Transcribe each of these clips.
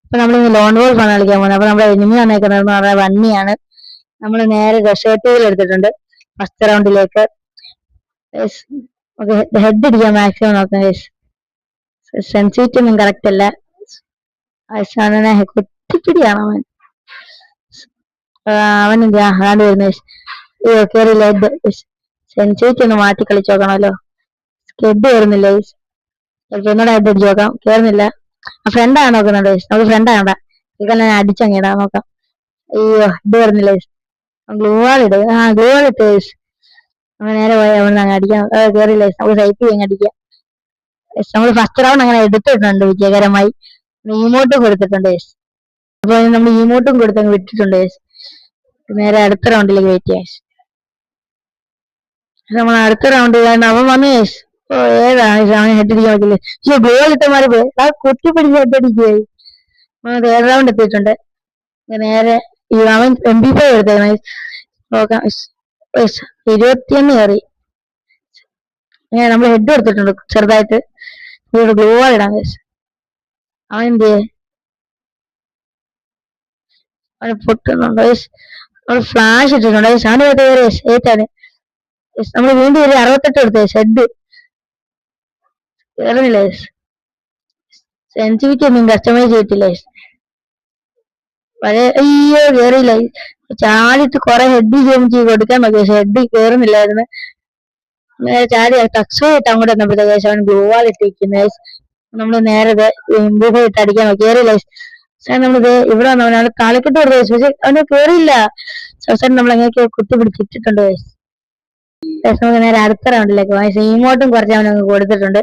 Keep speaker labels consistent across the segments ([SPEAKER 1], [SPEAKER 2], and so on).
[SPEAKER 1] ഇപ്പൊ നമ്മൾ loan wolf ആണ് കളിക്കാൻ പോകുന്നത്. അപ്പൊ നമ്മുടെ എനിമി വന്നേക്കുന്നതെന്ന് പറഞ്ഞാൽ വന്നിയാണ്. നമ്മൾ നേരെ ഡെസേർട്ടുകൾ എടുത്തിട്ടുണ്ട് ഫസ്റ്റ് റൗണ്ടിലേക്ക്. ഹെഡ് അടിക്കാൻ മാക്സിമം നോക്കാം. സെൻസിറ്റിവിറ്റി ഒന്നും കറക്റ്റ് അല്ല. അവസാനം കുത്തിപ്പിടിയാണ് അവൻ. അവനെന്താ ആണ്ട് വരുന്നത്? കേറില്ല. ഹെഡ് സെൻസിറ്റിവിറ്റി ഒന്ന് മാറ്റി കളിച്ചു നോക്കണമല്ലോ. ഹെഡ് കയറുന്നില്ല. ഒന്നുകൂടെ ഹെഡ് അടിച്ചു നോക്കാം. കേറുന്നില്ല. ഫ്രണ്ടാണ് നോക്കുന്നുണ്ട്. നമുക്ക് ഫ്രണ്ടാണ്ട ഇതെല്ലാം അടിച്ചങ്ങിടാ നോക്കാം. അയ്യോ ഹെഡ് കയറുന്നില്ല. ഗ്ലൂ വാൾ ഇട്. ഗ്ലൂ വാൾ ഇട്ട് നമ്മൾ നേരെ പോയി അവിടെ അങ്ങ് അടിക്കാം. കയറില്ല. നമുക്ക് സൈറ്റ് ചെയ്യും അടിക്കാം. നമ്മൾ ഫസ്റ്റ് റൗണ്ട് അങ്ങനെ എടുത്തിട്ടുണ്ട് വിജയകരമായി. ഇമോട്ടും കൊടുത്തിട്ടുണ്ട്. അപ്പൊ നമ്മൾ ഇമോട്ടും കൊടുത്തങ്ങ് വിട്ടിട്ടുണ്ട്. നേരെ അടുത്ത റൗണ്ടിലേക്ക് വെയിറ്റ് ചെയ്യാം. നമ്മൾ അടുത്ത റൗണ്ട് അവൻ വന്നു. ഏതാണ് അവൻ ഹെഡ് അടിക്കാൻ പറ്റില്ല. ഗോൾ ഇട്ടമാര് പോയി. ആ കുത്തിപ്പിടിച്ച് ഹെഡ് അടിക്കുകയായി. തേർഡ് റൗണ്ട് എത്തിയിട്ടുണ്ട്. നേരെ അവൻ MP5 എടുത്തേക്കണേ. നോക്കാം. 21 കയറി. നമ്മൾ ഹെഡ് എടുത്തിട്ടുണ്ട് ചെറുതായിട്ട്. ഇവിടെ ഗ്ലൂ വാൾ ഇടാൻ. അവൻ എന്ത് അവന് പൊട്ടുന്നുണ്ടോ? നമ്മൾ ഫ്ലാഷ് ഇട്ടിട്ടുണ്ട്. സാധനം ഏറ്റാണ്. നമ്മൾ വീണ്ടും ഒരു 68 എടുത്തേ. ഹെഡ് കേറുന്നില്ല. സെൻസിറ്റിവിറ്റി ഒന്നും കസ്റ്റമൈസ് ചെയ്തിട്ടില്ല. പഴയ അയ്യോ കേറിയില്ല. ചാടിട്ട് കുറെ ഹെഡ് ചെയ്ത് കൊടുക്കാൻ നോക്കി. പക്ഷെ ഹെഡ് കേറുന്നില്ലായിരുന്നു. ചാടി ടക്സോ ഇട്ട് അങ്ങോട്ട് വന്നപ്പോഴത്തേക്ക് അവൻ ഗ്ലൂ വാൾ ഇട്ടിരിക്കുന്നത്. നമ്മള് നേരെ ഇമ്പ്രൂവ് ഇട്ട് അടിക്കാൻ നോക്കി. കേറിയില്ല. നമ്മളിത് ഇവിടെ വന്നവനാണ് കാലിക്കെട്ട് കൊടുത്തത്. പക്ഷെ അവന് കേറിയില്ല. അവസാനം നമ്മൾ എങ്ങനെയൊക്കെ കുത്തിപ്പിടിച്ചിട്ടുണ്ട്. നമുക്ക് നേരെ അടുത്ത റൗണ്ടിലേക്ക് പോകാം. ഇമോട്ടും കുറച്ച് അവനങ്ങ് കൊടുത്തിട്ടുണ്ട്.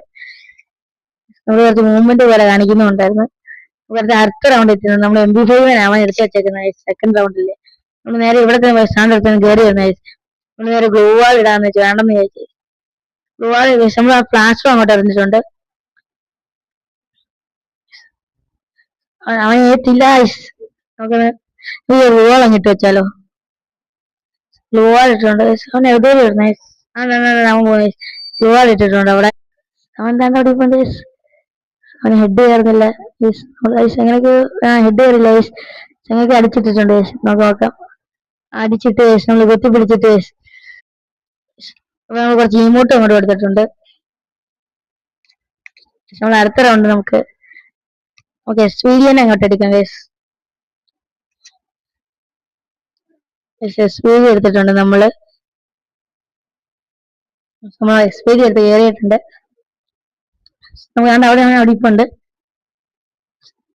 [SPEAKER 1] നമ്മൾ കുറച്ച് മൂവ്മെന്റ് പോലെ കാണിക്കുന്നുണ്ടായിരുന്നു. കുറച്ച് അടുത്ത റൗണ്ട് എത്തുന്നത് നമ്മൾ MP5 അവൻ എടുത്ത് വെച്ചേക്കുന്നത്. സെക്കൻഡ് റൗണ്ടില് നമ്മൾ നേരെ ഇവിടെ തന്നെ സ്റ്റാൻഡ് എടുത്ത് കയറി വരുന്നത്. നമ്മൾ നേരെ ഗ്ലൂ വാൾ ഇടാന്ന് വെച്ചാൽ വേണ്ടെന്ന് ചോദിച്ചു. ഗ്ലൂ വാൾ നമ്മൾ ആ ഫ്ലാഷും അങ്ങോട്ട് എറിഞ്ഞിട്ടുണ്ട്. അവൻ ഏറ്റില്ല. നമുക്ക് ഗ്ലൂ വാൾ അങ്ങിട്ട് വെച്ചാലോ. ഗ്ലൂ വാൾ ഇട്ടിട്ടുണ്ട്. അവൻ എവിടെയും ഇടുന്നേ. അവൻ പോയി ഗ്ലൂ വാൾ ഇട്ടിട്ടുണ്ട് അവിടെ. അവൻ താണ്ട് അവിടെ പോണ്ട്. അവന് ഹെഡ് കയറുന്നില്ല. എങ്ങനെയൊക്കെ ഹെഡ് കയറില്ല. ഞങ്ങൾക്ക് അടിച്ചിട്ടിട്ടുണ്ട്. നമുക്ക് നോക്കാം. അടിച്ചിട്ട് നമ്മൾ കുത്തിപ്പിടിച്ചിട്ട് നമ്മൾ കുറച്ച് ഇമോട്ട് അങ്ങോട്ട് കൊടുത്തിട്ടുണ്ട്. നമ്മൾ അടുത്ത റൗണ്ട് നമുക്ക് എക്സ്പീരിയൻ അങ്ങോട്ട് എടുക്കാം. എക്സ്പീരിയൻ എടുത്തിട്ടുണ്ട്. നമ്മൾ എക്സ്പീരിയൻ എടുത്ത് കയറിയിട്ടുണ്ട്. നമുക്ക് അവിടെ ഇപ്പൊ ഉണ്ട്.